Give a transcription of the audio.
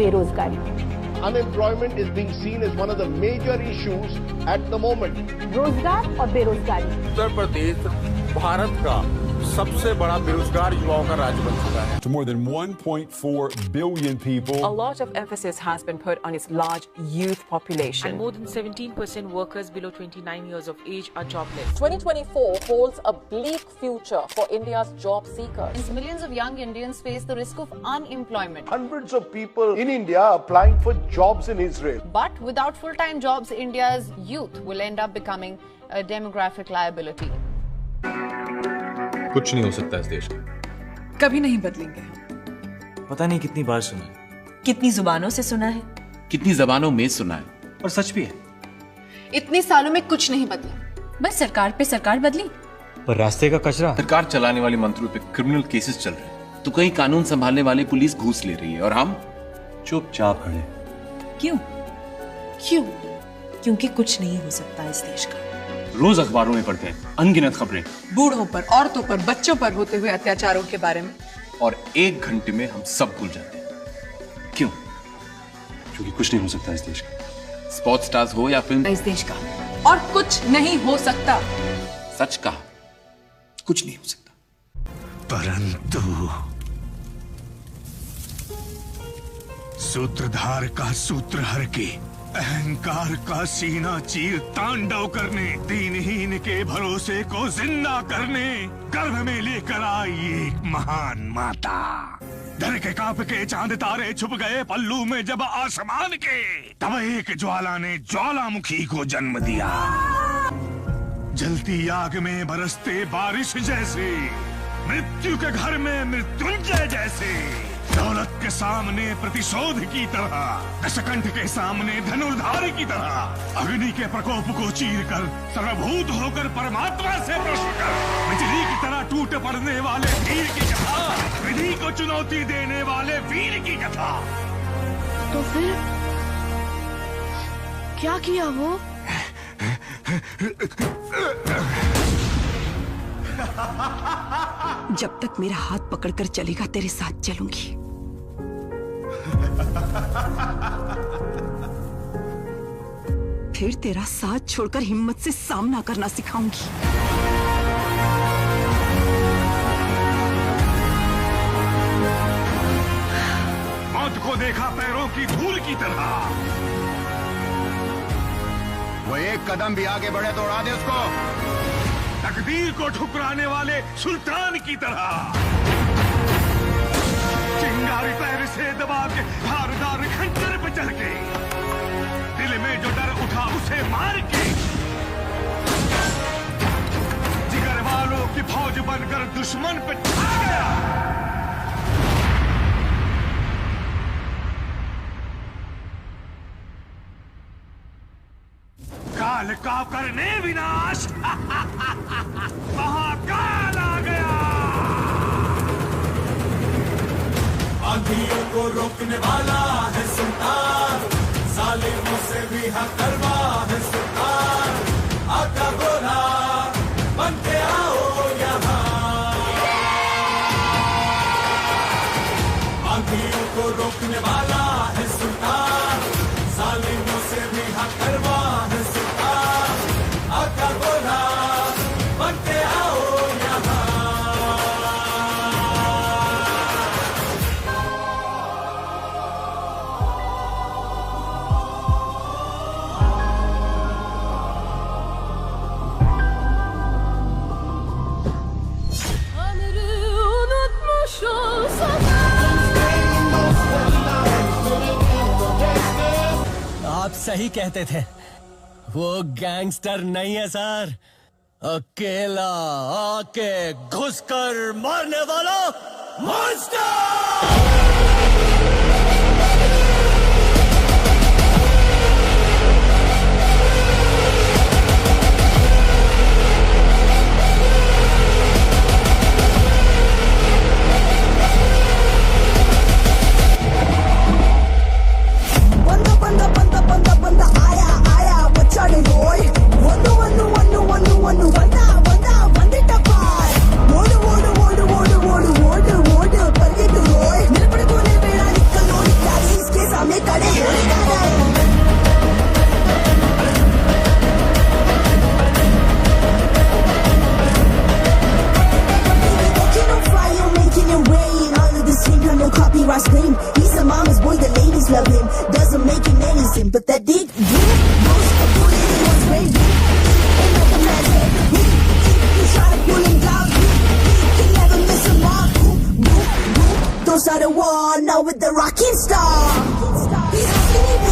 बेरोजगारी। Unemployment is being seen as one of the major issues at the moment. रोजगार और बेरोजगारी। उत्तर प्रदेश भारत का सबसे बड़ा बेरोजगार युवाओं का राज्य बन चुका है। To more than 1.4 billion people. A lot of emphasis has been put on its large youth population. And more than 17% workers below 29 years of age are jobless. 2024 holds a bleak future for India's job seekers. Millions of young Indians face the risk of unemployment. Hundreds of people in India applying for jobs in Israel. But without full-time jobs, India's youth will end up becoming a demographic liability. कुछ नहीं हो सकता इस देश का। कभी नहीं बदलेंगे। पता नहीं कितनी बार सुना है, कितनी जुबानों से सुना है, कितनी जबानों में सुना है, और सच भी है। इतने सालों में कुछ नहीं बदला, बस सरकार पे सरकार बदली। पर रास्ते का कचरा। सरकार चलाने वाले मंत्रियों पे क्रिमिनल केसेस चल रहे हैं, तो कहीं कानून संभालने वाले पुलिस घूस ले रही है और हम चुपचाप खड़े। क्यों? क्यों? क्योंकि कुछ नहीं हो सकता इस देश का। रोज अखबारों में पढ़ते हैं अनगिनत खबरें, बूढ़ों पर, औरतों पर, बच्चों पर होते हुए अत्याचारों के बारे में, और 1 घंटे में हम सब भूल जाते हैं। क्यों? क्योंकि कुछ नहीं हो सकता इस देश का। स्पोर्ट्स स्टार्स हो या फिल्म, इस देश का और कुछ नहीं हो सकता। सच कहा, कुछ नहीं हो सकता। परंतु सूत्रधार का सूत्र हर के, अहंकार का सीना चीर तांडव करने, दीनहीन के भरोसे को जिंदा करने गर्भ में लेकर आई एक महान माता। डर के कांप के चांद तारे छुप गए पल्लू में जब आसमान के, तब एक ज्वाला ने ज्वालामुखी को जन्म दिया। जलती आग में बरसते बारिश जैसे, मृत्यु के घर में मृत्युंजय जैसे, दौलत के सामने प्रतिशोध की तरह, दशकंठ के सामने धनुर्धारी की तरह, अग्नि के प्रकोप को चीर कर, सर्वभूत होकर परमात्मा से प्रश्न कर, बिजली की तरह टूट पड़ने वाले वीर की कथा, विधि को चुनौती देने वाले वीर की कथा। तो फिर क्या किया वो? जब तक मेरा हाथ पकड़कर चलेगा तेरे साथ चलूंगी। फिर तेरा साथ छोड़कर हिम्मत से सामना करना सिखाऊंगी। मौत को देखा पैरों की धूल की तरह, वो एक कदम भी आगे बढ़े तो उड़ा दे उसको। तकदीर को ठुकराने वाले सुल्तान की तरह, चिंगारी पैर से दबा के धारदार खंजर पे चल के, दिल में जो डर उठा उसे मार के, जिगर वालों की फौज बनकर दुश्मन पे छा गया। काल का करने विनाश, महाकाल आ गया। आंधियों को रोकने वाला है सुल्तान, जालिमों से भी हकरवा है सुल्तान। आका गोला बन के आओ यहाँ, आंधियों को रोकने वाला है सुल्तान, जालिमों से भी हकरवा है सुल्तान। आका गोला बन के आओ यहाँ। आप सही कहते थे, वो गैंगस्टर नहीं है सर, अकेला आके घुसकर मारने वाला मॉन्स्टर। ఓడు ఓడు ఓడు ఓడు ఓడు ఓడు ఓడు పరిగెత్తు రోయ్ నిలబడి sympathetic. Most of bullet was brave. And like a man's head, you try to pull him down. You can never miss a mark. Those are the one now with the rocking star. He's asking me.